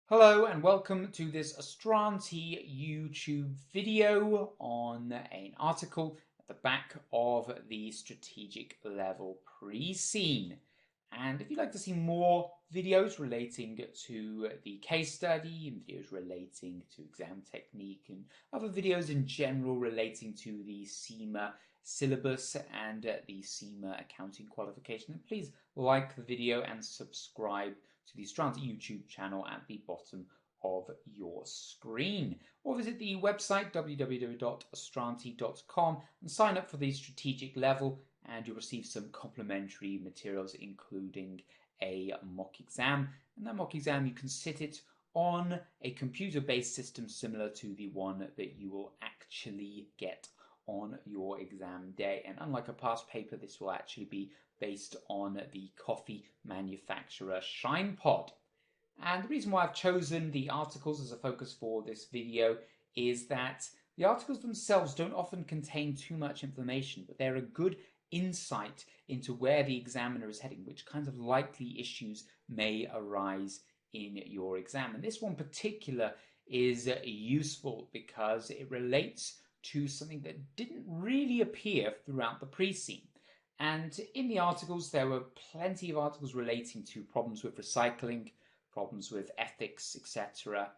Hello and welcome to this Astranti YouTube video on an article at the back of the strategic level pre-scene. And if you'd like to see more videos relating to the case study and videos relating to exam technique and other videos in general relating to the CIMA syllabus and the CIMA accounting qualification, then please like the video and subscribe to the Astranti YouTube channel at the bottom of your screen, or visit the website www.astranti.com and sign up for the strategic level, and you'll receive some complimentary materials including a mock exam. And that mock exam, you can sit it on a computer-based system similar to the one that you will actually get on your exam day. And unlike a past paper, this will actually be based on the coffee manufacturer Shinepodd. And the reason why I've chosen the articles as a focus for this video is that the articles themselves don't often contain too much information, but they're a good insight into where the examiner is heading, which kinds of likely issues may arise in your exam. And this one particular is useful because it relates to something that didn't really appear throughout the pre-scene. And in the articles, there were plenty of articles relating to problems with recycling, problems with ethics, etc.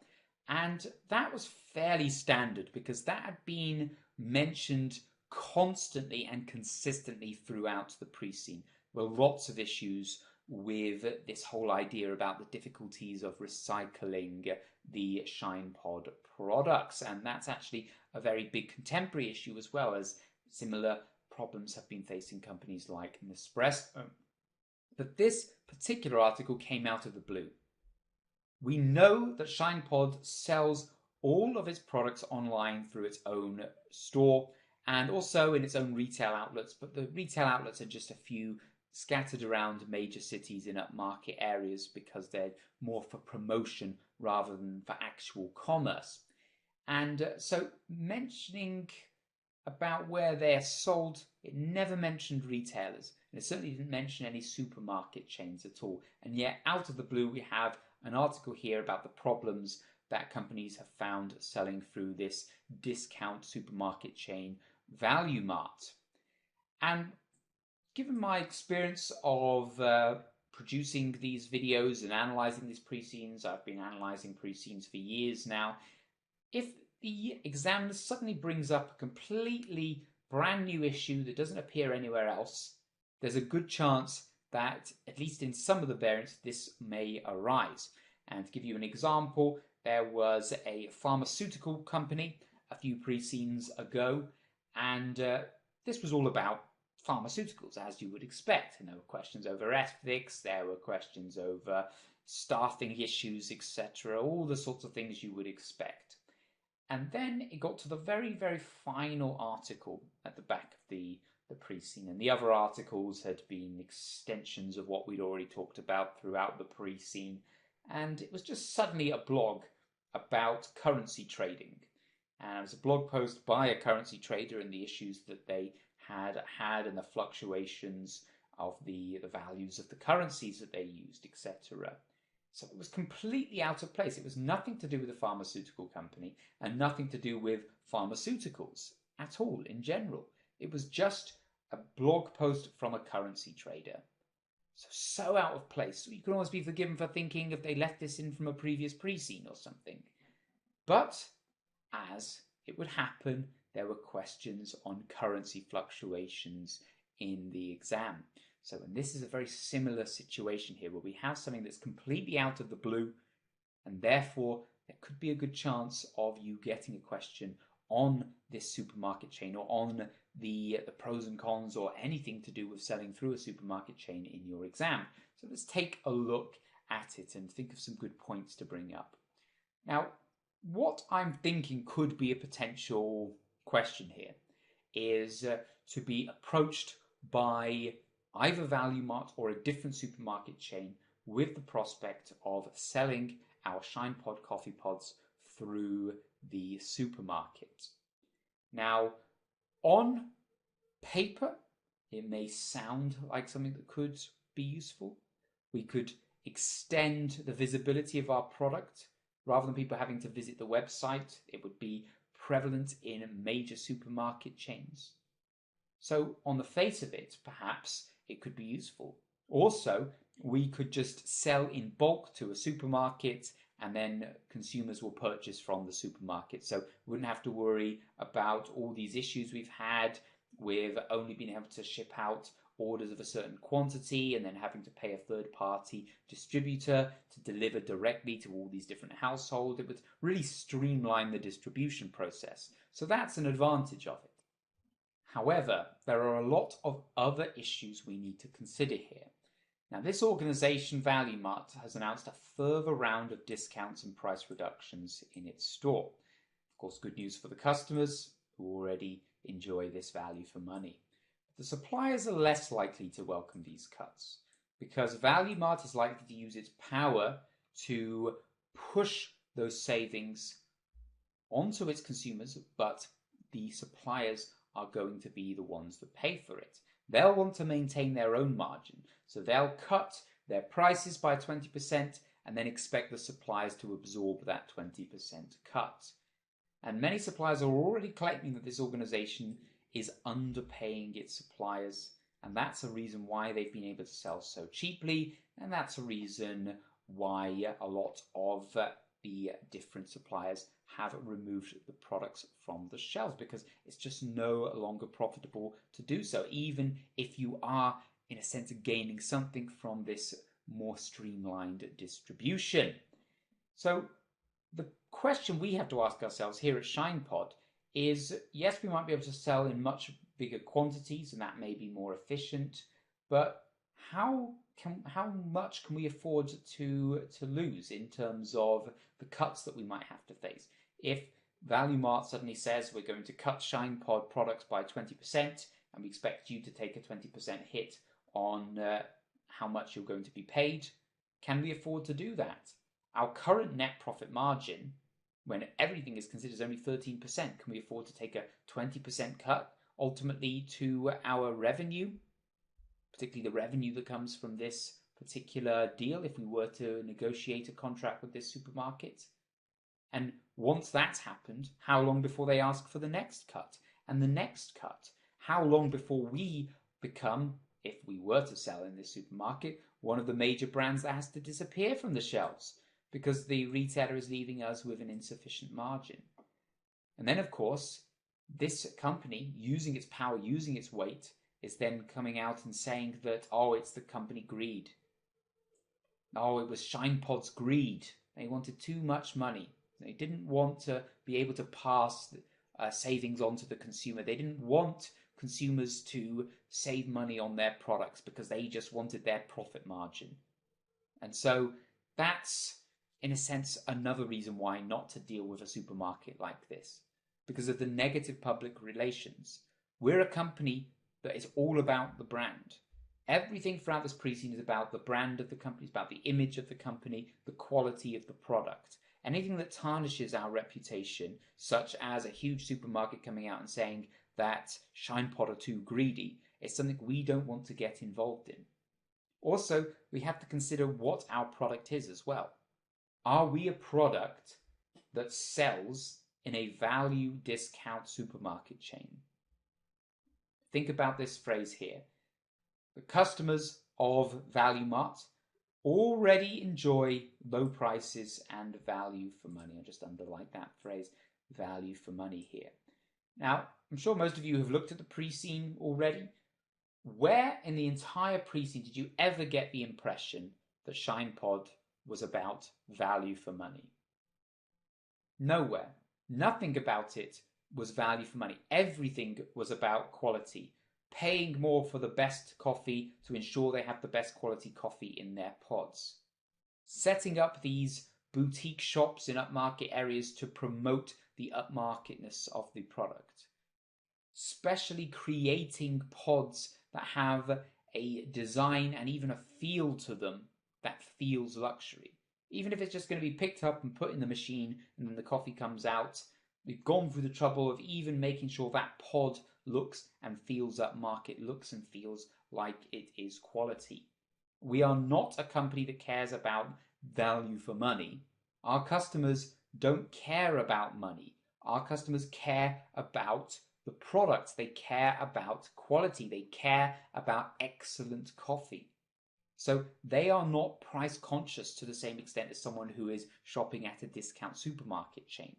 And that was fairly standard because that had been mentioned constantly and consistently throughout the pre-scene. There were lots of issues with this whole idea about the difficulties of recycling the Shinepodd products. And that's actually a very big contemporary issue as well, as similar problems have been facing companies like Nespresso. But this particular article came out of the blue. We know that Shinepodd sells all of its products online through its own store and also in its own retail outlets, but the retail outlets are just a few scattered around major cities in upmarket areas because they're more for promotion rather than for actual commerce. And so mentioning about where they're sold, it never mentioned retailers, and it certainly didn't mention any supermarket chains at all. And yet, out of the blue, we have an article here about the problems that companies have found selling through this discount supermarket chain, Valyoumart. And given my experience of producing these videos and analysing these pre-scenes, I've been analysing pre-scenes for years now, if the examiner suddenly brings up a completely brand new issue that doesn't appear anywhere else, there's a good chance that, at least in some of the variants, this may arise. And to give you an example, there was a pharmaceutical company a few pre-scenes ago, and this was all about pharmaceuticals, as you would expect. And there were questions over ethics, there were questions over staffing issues, etc., all the sorts of things you would expect. And then it got to the very, very final article at the back of the pre-scene. And the other articles had been extensions of what we'd already talked about throughout the pre-scene. And it was just suddenly a blog about currency trading. And it was a blog post by a currency trader and the issues that they had and the fluctuations of the values of the currencies that they used, etc. So it was completely out of place. It was nothing to do with a pharmaceutical company and nothing to do with pharmaceuticals at all in general. It was just a blog post from a currency trader. So out of place. You can almost be forgiven for thinking if they left this in from a previous pre-scene or something. But as it would happen, there were questions on currency fluctuations in the exam. So, and this is a very similar situation here where we have something that's completely out of the blue, and therefore there could be a good chance of you getting a question on this supermarket chain or on the pros and cons or anything to do with selling through a supermarket chain in your exam. So let's take a look at it and think of some good points to bring up. Now, what I'm thinking could be a potential question here is to be approached by either Valyoumart or a different supermarket chain with the prospect of selling our Shinepodd coffee pods through the supermarket. Now, on paper, it may sound like something that could be useful. We could extend the visibility of our product Rather than people having to visit the website, it would be prevalent in major supermarket chains. So on the face of it, perhaps it could be useful. Also, we could just sell in bulk to a supermarket and then consumers will purchase from the supermarket. So we wouldn't have to worry about all these issues we've had with only being able to ship out orders of a certain quantity and then having to pay a third-party distributor to deliver directly to all these different households. It would really streamline the distribution process. So that's an advantage of it. However, there are a lot of other issues we need to consider here. Now, this organization, Valyoumart, has announced a further round of discounts and price reductions in its store. Of course, good news for the customers who already enjoy this value for money. The suppliers are less likely to welcome these cuts because Valyoumart is likely to use its power to push those savings onto its consumers, but the suppliers are going to be the ones that pay for it. They'll want to maintain their own margin, so they'll cut their prices by 20% and then expect the suppliers to absorb that 20% cut. And many suppliers are already claiming that this organization is underpaying its suppliers, and that's a reason why they've been able to sell so cheaply, and that's a reason why a lot of the different suppliers have removed the products from the shelves, because it's just no longer profitable to do so, even if you are, in a sense, gaining something from this more streamlined distribution. So the question we have to ask ourselves here at Shinepodd is, yes, we might be able to sell in much bigger quantities and that may be more efficient, but how much can we afford to lose in terms of the cuts that we might have to face? If Valyoumart suddenly says we're going to cut Shinepodd products by 20% and we expect you to take a 20% hit on how much you're going to be paid, can we afford to do that? Our current net profit margin, when everything is considered, is only 13%. Can we afford to take a 20% cut ultimately to our revenue, particularly the revenue that comes from this particular deal if we were to negotiate a contract with this supermarket? And once that's happened, how long before they ask for the next cut and the next cut? How long before we become, if we were to sell in this supermarket, one of the major brands that has to disappear from the shelves because the retailer is leaving us with an insufficient margin? And then, of course, this company, using its power, using its weight, is then coming out and saying that, oh, it's the company greed. Oh, it was Shinepodd's greed. They wanted too much money. They didn't want to be able to pass savings on to the consumer. They didn't want consumers to save money on their products because they just wanted their profit margin. And so that's, in a sense, another reason why not to deal with a supermarket like this, because of the negative public relations. We're a company that is all about the brand. Everything throughout this pre-scene is about the brand of the company, it's about the image of the company, the quality of the product. Anything that tarnishes our reputation, such as a huge supermarket coming out and saying that Shinepodd are too greedy, is something we don't want to get involved in. Also, we have to consider what our product is as well. Are we a product that sells in a value discount supermarket chain? Think about this phrase here. The customers of Valyoumart already enjoy low prices and value for money. I'll just underline that phrase, value for money here. Now, I'm sure most of you have looked at the pre-scene already. Where in the entire pre-scene did you ever get the impression that Shinepodd was about value for money? Nowhere. Nothing about it was value for money. Everything was about quality. Paying more for the best coffee to ensure they have the best quality coffee in their pods. Setting up these boutique shops in upmarket areas to promote the upmarketness of the product. Specially creating pods that have a design and even a feel to them that feels luxury. Even if it's just going to be picked up and put in the machine and then the coffee comes out, we've gone through the trouble of even making sure that pod looks and feels upmarket, looks and feels like it is quality. We are not a company that cares about value for money. Our customers don't care about money. Our customers care about the products. They care about quality. They care about excellent coffee. So they are not price conscious to the same extent as someone who is shopping at a discount supermarket chain.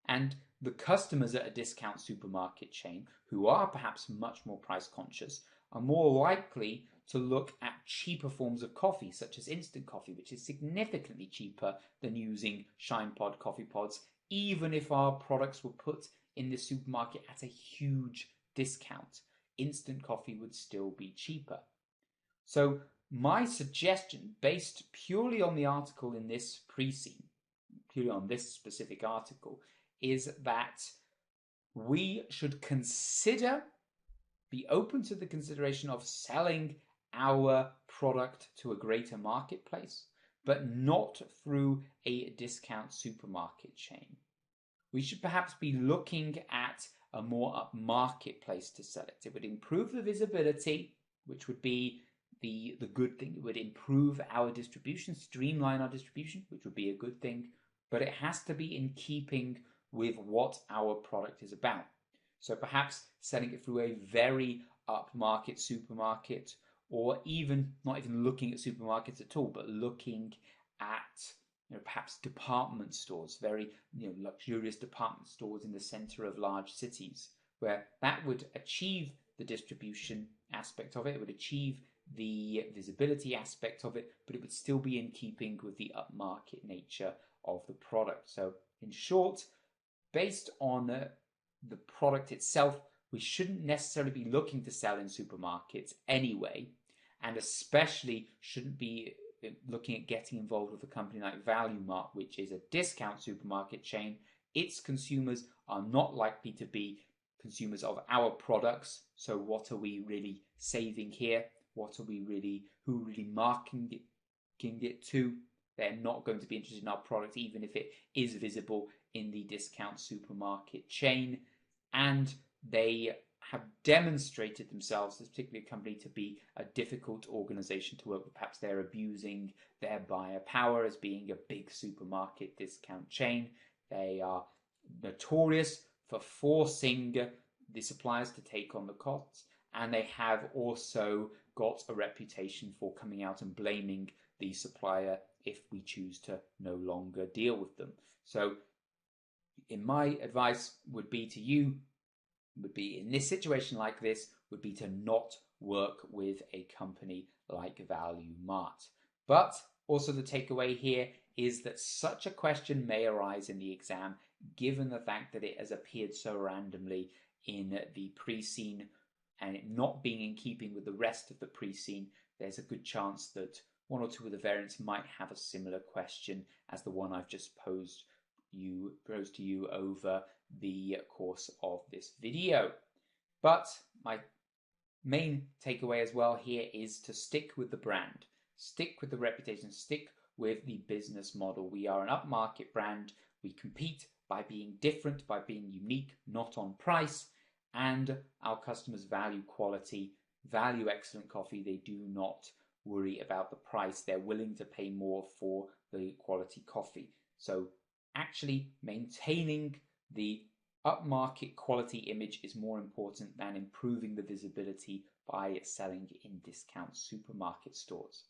And the customers at a discount supermarket chain, who are perhaps much more price conscious, are more likely to look at cheaper forms of coffee, such as instant coffee, which is significantly cheaper than using Shinepodd coffee pods, even if our products were put in the supermarket at a huge discount. Instant coffee would still be cheaper. So my suggestion, based purely on the article in this pre-scene, purely on this specific article, is that we should be open to the consideration of selling our product to a greater marketplace, but not through a discount supermarket chain. We should perhaps be looking at a more upmarket place to sell it. It would improve the visibility, which would be the good thing. It would improve our distribution, streamline our distribution, which would be a good thing, but it has to be in keeping with what our product is about. So perhaps selling it through a very upmarket supermarket, or even not even looking at supermarkets at all, but looking at perhaps department stores, very luxurious department stores in the center of large cities, where that would achieve the distribution aspect of it, it would achieve the visibility aspect of it, but it would still be in keeping with the upmarket nature of the product. So in short, based on the product itself, we shouldn't necessarily be looking to sell in supermarkets anyway, and especially shouldn't be looking at getting involved with a company like Valyoumart, which is a discount supermarket chain. Its consumers are not likely to be consumers of our products. So what are we really saving here? Who are really marketing it to? They're not going to be interested in our product, even if it is visible in the discount supermarket chain. And they have demonstrated themselves, this particular company, to be a difficult organization to work with. Perhaps they're abusing their buyer power as being a big supermarket discount chain. They are notorious for forcing the suppliers to take on the costs, and they have also got a reputation for coming out and blaming the supplier if we choose to no longer deal with them. So in my advice would be to you, in this situation like this, would be to not work with a company like Valyoumart. But also the takeaway here is that such a question may arise in the exam, given the fact that it has appeared so randomly in the pre-scene, and it not being in keeping with the rest of the pre-scene. There's a good chance that one or two of the variants might have a similar question as the one I've just posed to you over the course of this video. But my main takeaway as well here is to stick with the brand, stick with the reputation, stick with the business model. We are an upmarket brand. We compete by being different, by being unique, not on price, and our customers value quality, value excellent coffee. They do not worry about the price. They're willing to pay more for the quality coffee. So actually maintaining the upmarket quality image is more important than improving the visibility by selling in discount supermarket stores.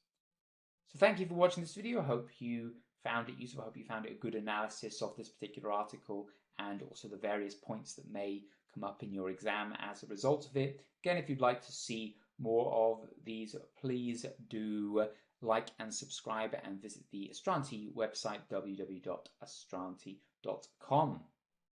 So thank you for watching this video. I hope you found it useful. I hope you found it a good analysis of this particular article and also the various points that may come up in your exam as a result of it. Again, if you'd like to see more of these, please do like and subscribe and visit the Astranti website, www.astranti.com.